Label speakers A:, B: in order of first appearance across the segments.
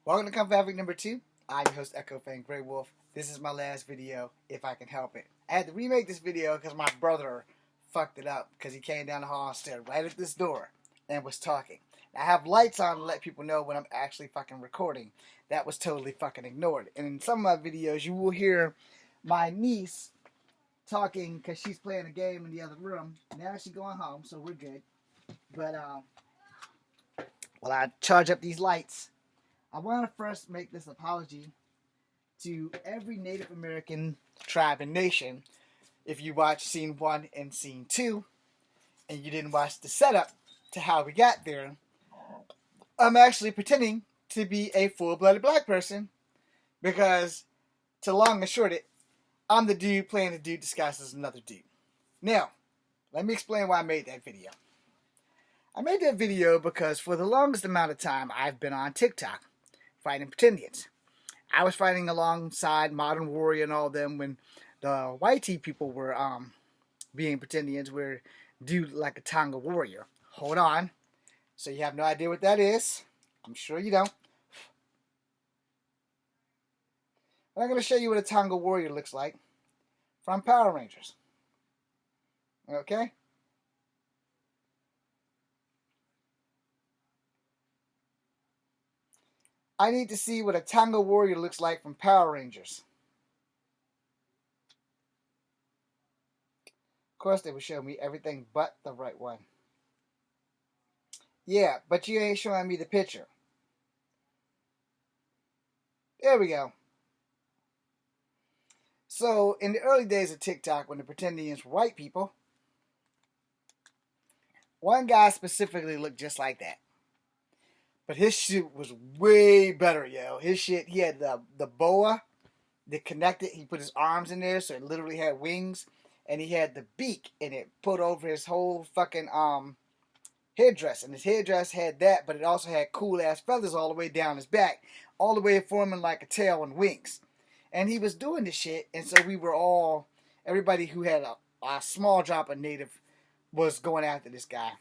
A: Welcome to Come Fabric number 2. I'm your host, Echo Fan Grey Wolf. This is my last video, if I can help it. I had to remake this video because my brother fucked it up because he came down the hall and stood right at this door and was talking. I have lights on to let people know when I'm actually fucking recording. That was totally fucking ignored. And in some of my videos, you will hear my niece talking because she's playing a game in the other room. Now she's going home, so we're good. But, while I charge up these lights, I want to first make this apology to every Native American tribe and nation. If you watched Scene 1 and Scene 2, and you didn't watch the setup to how we got there, I'm actually pretending to be a full-blooded black person because, to long and short it, I'm the dude playing the dude disguised as another dude. Now, let me explain why I made that video. I made that video because for the longest amount of time I've been on TikTok fighting Pretendians. I was fighting alongside Modern Warrior and all them when the white people were being Pretendians, where dude like a Tonga warrior. Hold on. So you have no idea what that is? I'm sure you don't. But I'm going to show you what a Tonga warrior looks like from Power Rangers. Okay? I need to see what a Tonga warrior looks like from Power Rangers. Of course, they would show me everything but the right one. Yeah, but you ain't showing me the picture. There we go. So, in the early days of TikTok, when the Pretendians were white people, one guy specifically looked just like that. But his shit was way better, yo. His shit, he had the boa that connected. He put his arms in there, so it literally had wings. And he had the beak, and it put over his whole fucking headdress. And his headdress had that, but it also had cool-ass feathers all the way down his back. All the way forming like a tail and wings. And he was doing this shit, and so we were all, everybody who had a small drop of native was going after this guy.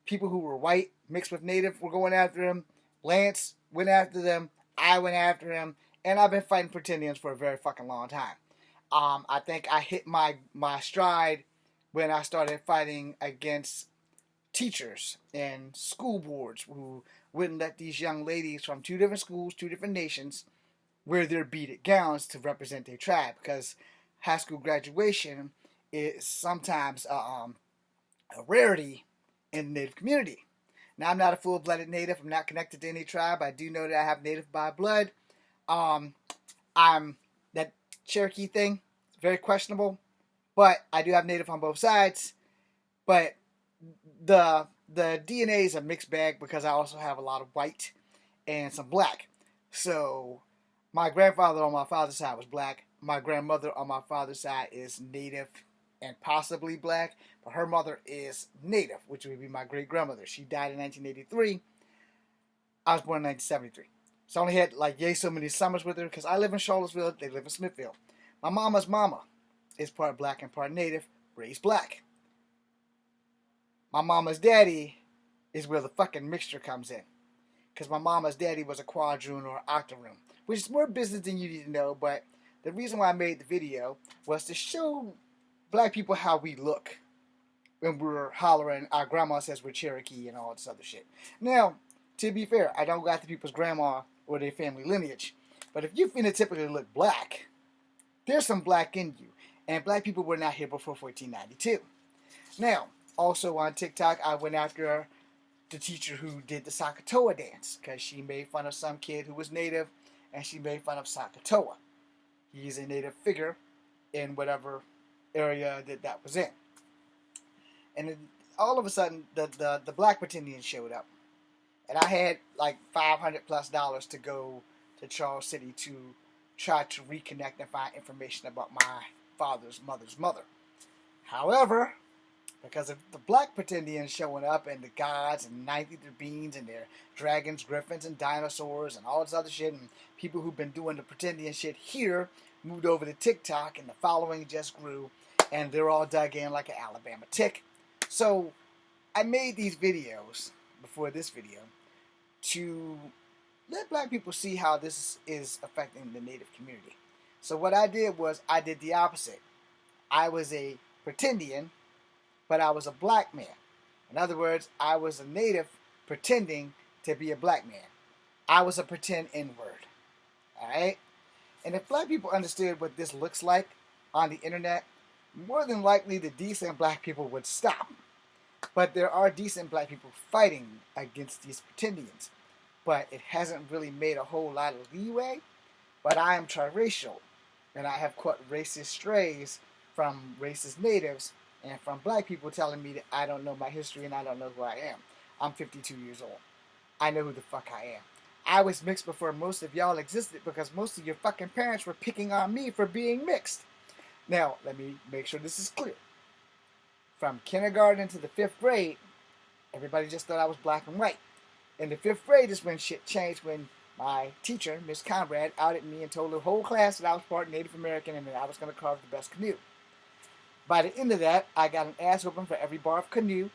A: People who were white mixed with native were going after him. Lance went after them. I went after him. And I've been fighting Pretendians for a very fucking long time. I think I hit my stride when I started fighting against teachers and school boards who wouldn't let these young ladies from 2 different schools, 2 different nations, wear their beaded gowns to represent their tribe, because high school graduation is sometimes a rarity in the Native community. Now, I'm not a full-blooded Native. I'm not connected to any tribe. I do know that I have Native by blood. I'm that Cherokee thing, very questionable, but I do have Native on both sides. But the DNA is a mixed bag because I also have a lot of white and some black. So my grandfather on my father's side was black. My grandmother on my father's side is Native and possibly black, but her mother is Native, which would be my great-grandmother. She died in 1983. I was born in 1973. So I only had like yay so many summers with her because I live in Charlottesville, they live in Smithville. My mama's mama is part black and part Native, raised black. My mama's daddy is where the fucking mixture comes in, because my mama's daddy was a quadroon or octoroon, which is more business than you need to know, but the reason why I made the video was to show black people how we look when we're hollering our grandma says we're Cherokee and all this other shit. Now, to be fair, I don't got the people's grandma or their family lineage, but if you phenotypically look black, there's some black in you, and black people were not here before 1492. Now, also on TikTok, I went after the teacher who did the Sakatoa dance, because she made fun of some kid who was Native, and she made fun of Sakatoa. He's a Native figure in whatever area that was in. And then all of a sudden, the black Pretendian showed up. And I had like $500+ to go to Charles City to try to reconnect and find information about my father's mother's mother. However, because of the black Pretendians showing up and the gods and 90 beings and their dragons, griffins, and dinosaurs and all this other shit, and people who've been doing the Pretendian shit here moved over to TikTok, and the following just grew, and they're all dug in like an Alabama tick. So I made these videos before this video to let black people see how this is affecting the Native community. So what I did was I did the opposite. I was a Pretendian, but I was a black man. In other words, I was a Native pretending to be a black man. I was a pretend N-word. All right? And if black people understood what this looks like on the internet, more than likely the decent black people would stop. But there are decent black people fighting against these pretendians. But it hasn't really made a whole lot of leeway. But I am triracial, and I have caught racist strays from racist natives and from black people telling me that I don't know my history and I don't know who I am. I'm 52 years old. I know who the fuck I am. I was mixed before most of y'all existed because most of your fucking parents were picking on me for being mixed. Now, let me make sure this is clear. From kindergarten to the 5th grade, everybody just thought I was black and white. In the 5th grade is when shit changed, when my teacher, Miss Conrad, outed me and told the whole class that I was part Native American and that I was going to carve the best canoe. By the end of that, I got an ass whooping for every bar of canoe.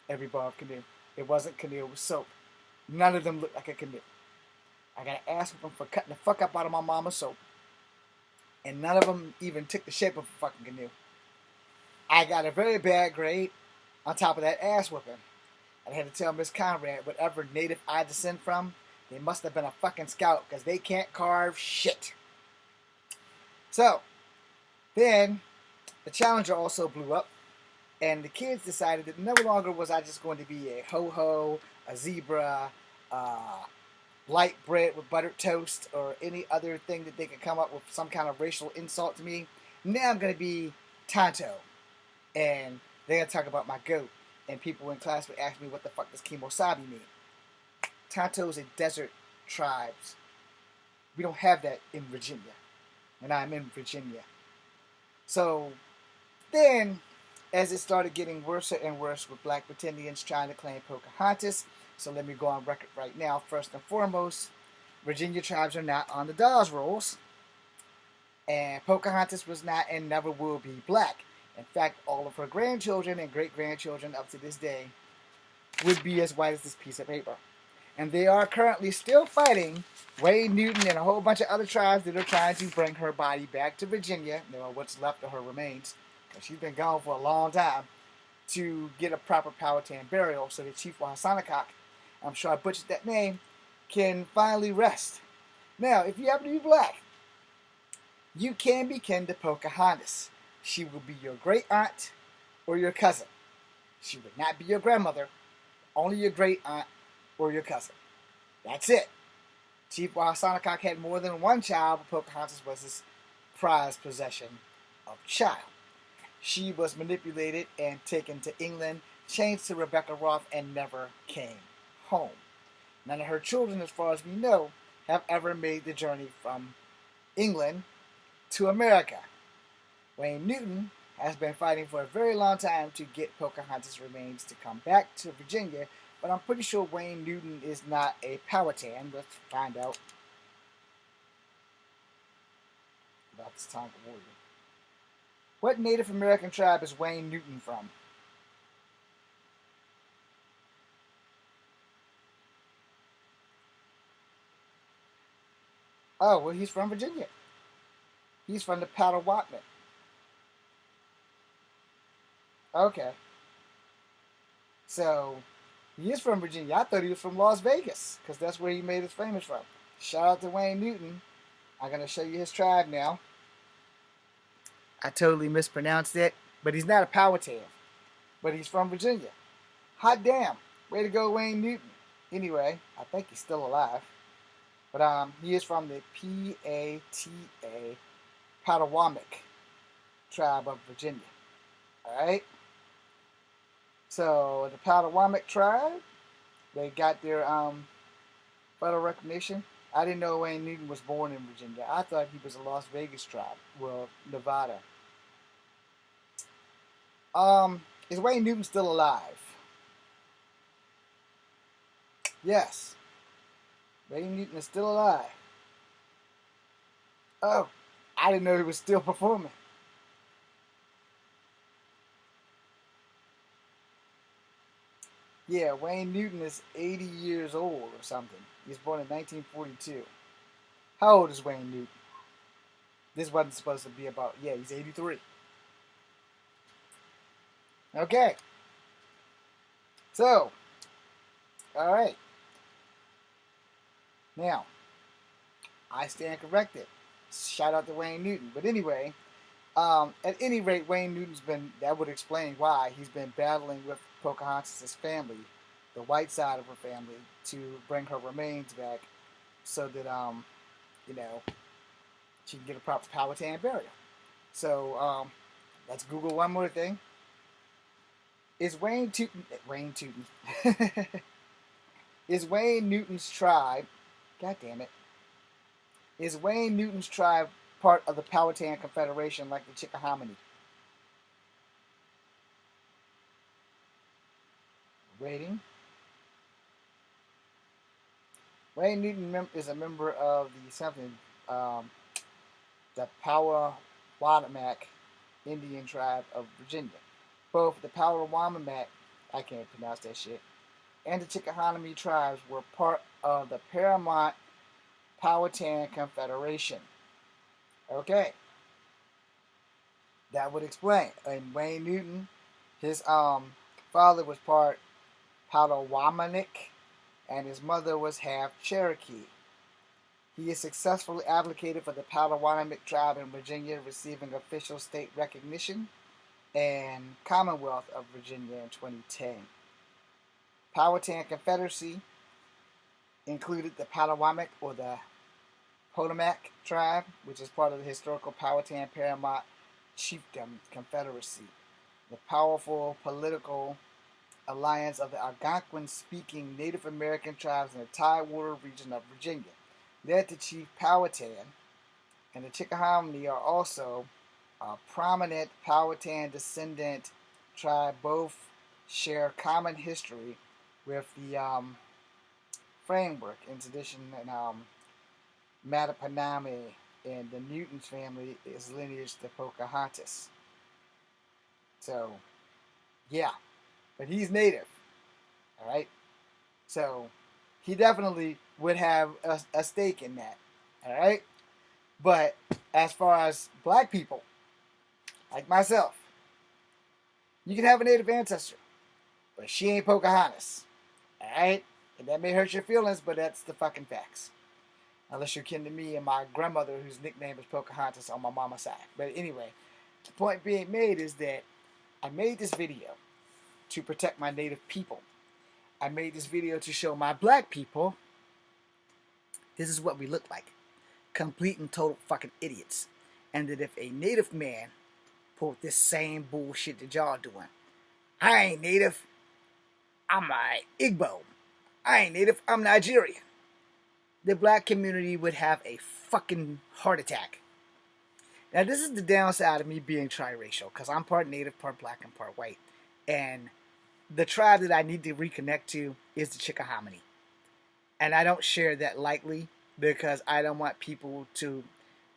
A: Every bar of canoe. It wasn't canoe, it was soap. None of them looked like a canoe. I got an ass whooping for cutting the fuck up out of my mama's soap. And none of them even took the shape of a fucking canoe. I got a very bad grade on top of that ass whooping. I had to tell Miss Conrad, whatever native I descend from, they must have been a fucking scout because they can't carve shit. So, then the Challenger also blew up, and the kids decided that no longer was I just going to be a ho-ho, a zebra, light bread with buttered toast, or any other thing that they could come up with some kind of racial insult to me. Now I'm going to be Tonto, and they're going to talk about my goat. And people in class would ask me, what the fuck does Kimosabi mean? Tonto's a desert tribe. We don't have that in Virginia. And I'm in Virginia. So then, as it started getting worse and worse with black pretendians trying to claim Pocahontas, so let me go on record right now. First and foremost, Virginia tribes are not on the Dawes rolls. And Pocahontas was not and never will be black. In fact, all of her grandchildren and great-grandchildren up to this day would be as white as this piece of paper. And they are currently still fighting Wayne Newton and a whole bunch of other tribes that are trying to bring her body back to Virginia, what's left of her remains, because she's been gone for a long time, to get a proper Powhatan burial so that Chief Wahasanakak, I'm sure I butchered that name, can finally rest. Now, if you happen to be black, you can be kin to Pocahontas. She will be your great aunt or your cousin. She would not be your grandmother, only your great aunt or your cousin. That's it. Chief Wahasanakak had more than one child, but Pocahontas was his prized possession of child. She was manipulated and taken to England, changed to Rebecca Roth, and never came home. None of her children, as far as we know, have ever made the journey from England to America. Wayne Newton has been fighting for a very long time to get Pocahontas' remains to come back to Virginia, but I'm pretty sure Wayne Newton is not a Powhatan. Let's find out about this Tonka warrior. What Native American tribe is Wayne Newton from? Oh, well, he's from Virginia. He's from the Potawatomi. Okay. So, he is from Virginia. I thought he was from Las Vegas, because that's where he made his famous from. Shout out to Wayne Newton. I'm going to show you his tribe now. I totally mispronounced it, but he's not a Powhatan. But he's from Virginia. Hot damn. Way to go, Wayne Newton. Anyway, I think he's still alive. But he is from the P-A-T-A Potawatomi tribe of Virginia. Alright? So, the Potawatomi tribe, they got their federal recognition. I didn't know Wayne Newton was born in Virginia. I thought he was a Las Vegas tribe. Well, Nevada. Is Wayne Newton still alive? Yes. Wayne Newton is still alive. Oh, I didn't know he was still performing. Yeah, Wayne Newton is 80 years old or something. He was born in 1942. How old is Wayne Newton? This wasn't supposed to be about, yeah, he's 83. Okay. So, alright. Now, I stand corrected. Shout out to Wayne Newton. But anyway, at any rate, Wayne Newton's been, that would explain why he's been battling with Pocahontas' family, the white side of her family, to bring her remains back so that, you know, she can get a proper Powhatan burial. So, let's Google one more thing. Is is Wayne Newton's tribe, god damn it, is Wayne Newton's tribe part of the Powhatan Confederation like the Chickahominy? Waiting. Wayne Newton is a member of the something, um, the Powhatan Indian tribe of Virginia. Both the Powhatan, I can't pronounce that shit, and the Chickahominy tribes were part of the Paramount Powhatan Confederation. Okay, that would explain. And Wayne Newton, his father was part Potawatomi, and his mother was half Cherokee. He has successfully advocated for the Potawatomi tribe in Virginia, receiving official state recognition and Commonwealth of Virginia in 2010. Powhatan Confederacy included the Potawatomi or the Potomac tribe, which is part of the historical Powhatan Paramount Chiefdom Confederacy, the powerful political alliance of the Algonquin-speaking Native American tribes in the Tidewater region of Virginia, led to Chief Powhatan, and the Chickahominy are also a prominent Powhatan descendant tribe. Both share common history with the framework in tradition and Mattapanaami, and the Newton's family is lineage to Pocahontas. So, yeah, but he's native, all right? So, he definitely would have a stake in that, all right? But as far as black people, like myself, you can have a native ancestor, but she ain't Pocahontas, all right? And that may hurt your feelings, but that's the fucking facts. Unless you're kin to me and my grandmother, whose nickname is Pocahontas on my mama's side. But anyway, the point being made is that I made this video to protect my native people. I made this video to show my black people this is what we look like. Complete and total fucking idiots. And that if a native man pulled this same bullshit that y'all doing, I ain't native, I'm a Igbo. I ain't native, I'm Nigerian. The black community would have a fucking heart attack. Now, this is the downside of me being triracial, because I'm part native, part black, and part white. And the tribe that I need to reconnect to is the Chickahominy. And I don't share that lightly, because I don't want people to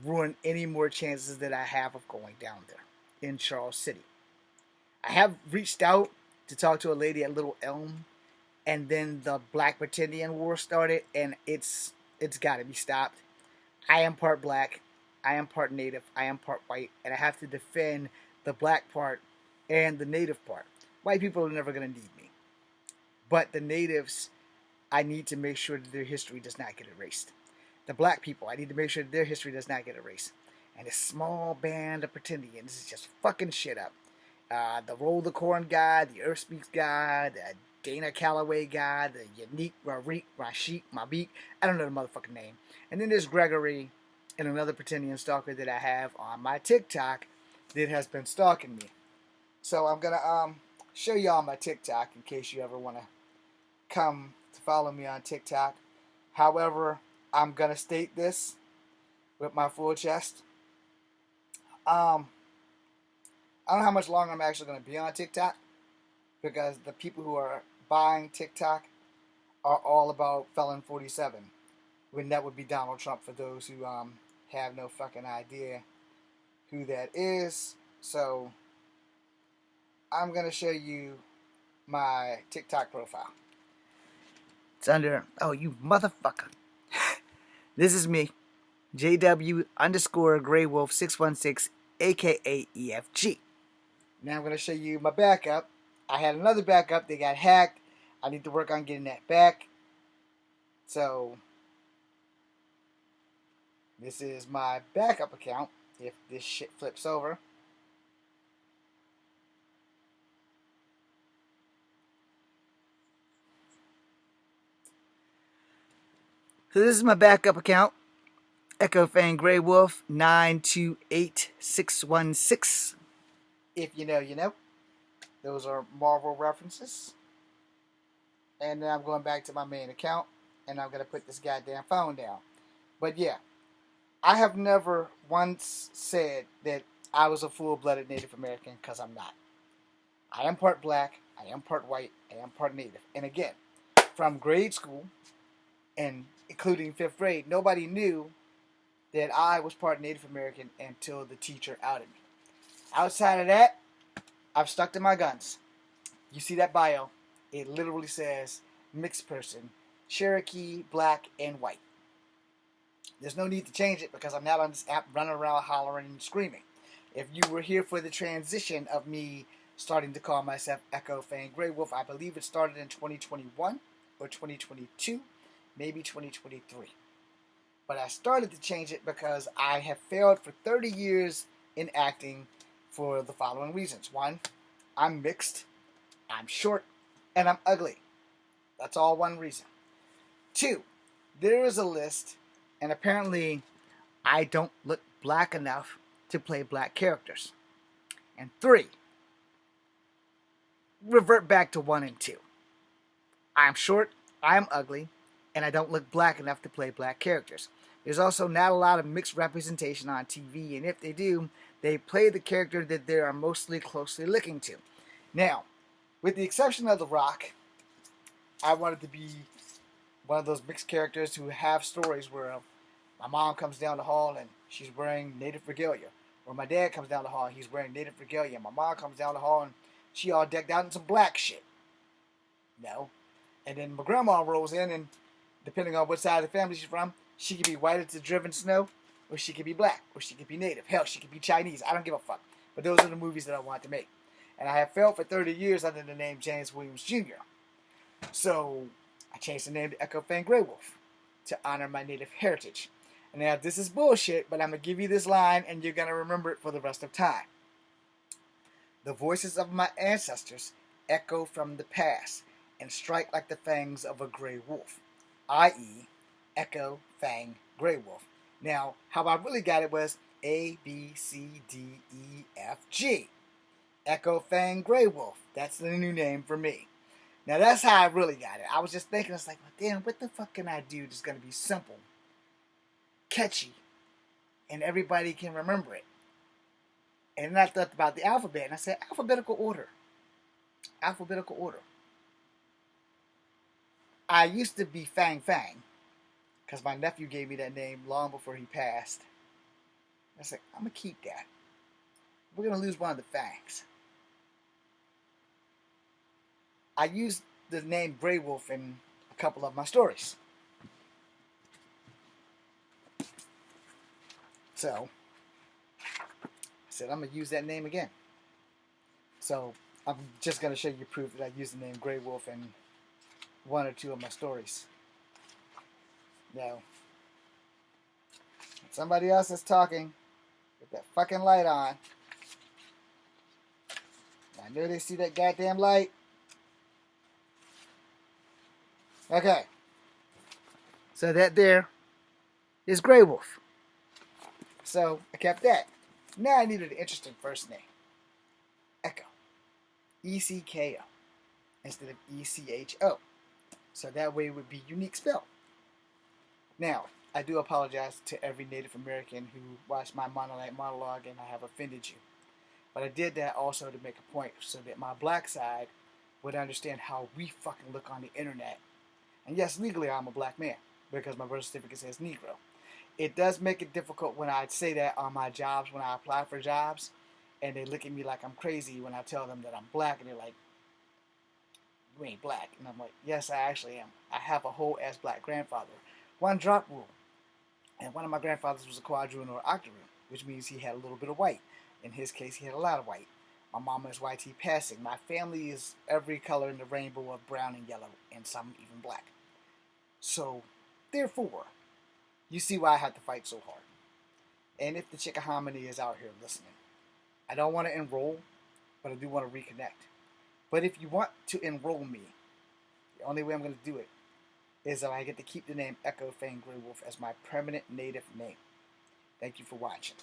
A: ruin any more chances that I have of going down there in Charles City. I have reached out to talk to a lady at Little Elm, and then the Black Pretendian War started, and it's got to be stopped. I am part black, I am part native, I am part white, and I have to defend the black part and the native part. White people are never going to need me. But the natives, I need to make sure that their history does not get erased. The black people, I need to make sure that their history does not get erased. And this small band of Pretendians is just fucking shit up. The Roll the Corn guy, the Earth Speaks guy, the Dana Calloway guy, the Unique Rashik Mabik, I don't know the motherfucking name. And then there's Gregory and another Pretendian stalker that I have on my TikTok that has been stalking me. So I'm going to show y'all my TikTok in case you ever want to come to follow me on TikTok. However, I'm going to state this with my full chest. I don't know how much longer I'm actually going to be on TikTok, because the people who are buying TikTok are all about Felon 47, when that would be Donald Trump, for those who have no fucking idea who that is. So I'm going to show you my TikTok profile. It's under, oh, you motherfucker. This is me, JW underscore Grey Wolf 616, aka EFG. Now I'm going to show you my backup. I had another backup that got hacked. I need to work on getting that back. So, this is my backup account if this shit flips over. So this is my backup account. Echo Fang Grey Wolf 928616. If you know, you know. Those are Marvel references. And then I'm going back to my main account. And I'm going to put this goddamn phone down. But yeah, I have never once said that I was a full-blooded Native American, because I'm not. I am part black, I am part white, I am part Native. And again, from grade school, and including 5th grade, nobody knew that I was part Native American until the teacher outed me. Outside of that, I've stuck to my guns. You see that bio, it literally says mixed person, Cherokee, black, and white. There's no need to change it because I'm not on this app running around hollering and screaming. If you were here for the transition of me starting to call myself Echo Fang Grey Wolf, I believe it started in 2021 or 2022, maybe 2023. But I started to change it because I have failed for 30 years in acting for the following reasons. 1, I'm mixed, I'm short, and I'm ugly. That's all one reason. 2, there is a list, and apparently I don't look black enough to play black characters. And 3, revert back to 1 and 2. I'm short, I'm ugly, and I don't look black enough to play black characters. There's also not a lot of mixed representation on TV, and if they do, they play the character that they are mostly closely looking to. Now, with the exception of The Rock, I wanted to be one of those mixed characters who have stories where my mom comes down the hall and she's wearing Native regalia, or my dad comes down the hall and he's wearing Native regalia, and my mom comes down the hall and she all decked out in some black shit. No. And then my grandma rolls in, and depending on what side of the family she's from, she could be white as the driven snow, or she could be black, or she could be Native. Hell, she could be Chinese. I don't give a fuck. But those are the movies that I want to make. And I have failed for 30 years under the name James Williams Jr. So I changed the name to Echo Fang Grey Wolf to honor my Native heritage. And now this is bullshit, but I'm going to give you this line and you're going to remember it for the rest of time. The voices of my ancestors echo from the past and strike like the fangs of a gray wolf, i.e., Echo Fang Grey Wolf. Now, how I really got it was A, B, C, D, E, F, G. Echo Fang Grey Wolf. That's the new name for me. Now, that's how I really got it. I was just thinking, it's like, well, damn, what the fuck can I do that's going to be simple, catchy, and everybody can remember it? And then I thought about the alphabet, and I said, alphabetical order. Alphabetical order. I used to be Fang Fang, because my nephew gave me that name long before he passed. I said, I'm going to keep that. We're going to lose one of the fangs. I used the name Grey Wolf in a couple of my stories. So, I said, I'm going to use that name again. So, I'm just going to show you proof that I used the name Grey Wolf in 1 or 2 of my stories. Now, somebody else is talking with that fucking light on. I know they see that goddamn light. Okay. So that there is Grey Wolf. So I kept that. Now I needed an interesting first name. Echo. E-C-K-O. Instead of E-C-H-O. So that way it would be unique spell. Now, I do apologize to every Native American who watched my monologue and I have offended you. But I did that also to make a point so that my black side would understand how we fucking look on the internet. And yes, legally I'm a black man because my birth certificate says Negro. It does make it difficult when I say that on my jobs, when I apply for jobs, and they look at me like I'm crazy when I tell them that I'm black, and they're like, you ain't black. And I'm like, yes, I actually am. I have a whole ass black grandfather. One drop rule. And one of my grandfathers was a quadroon or octoroon, which means he had a little bit of white. In his case, he had a lot of white. My mama is YT passing. My family is every color in the rainbow of brown and yellow, and some even black. So, therefore, you see why I have to fight so hard. And if the Chickahominy is out here listening, I don't want to enroll, but I do want to reconnect. But if you want to enroll me, the only way I'm going to do it is that I get to keep the name Echo Fang Grey Wolf as my permanent native name. Thank you for watching.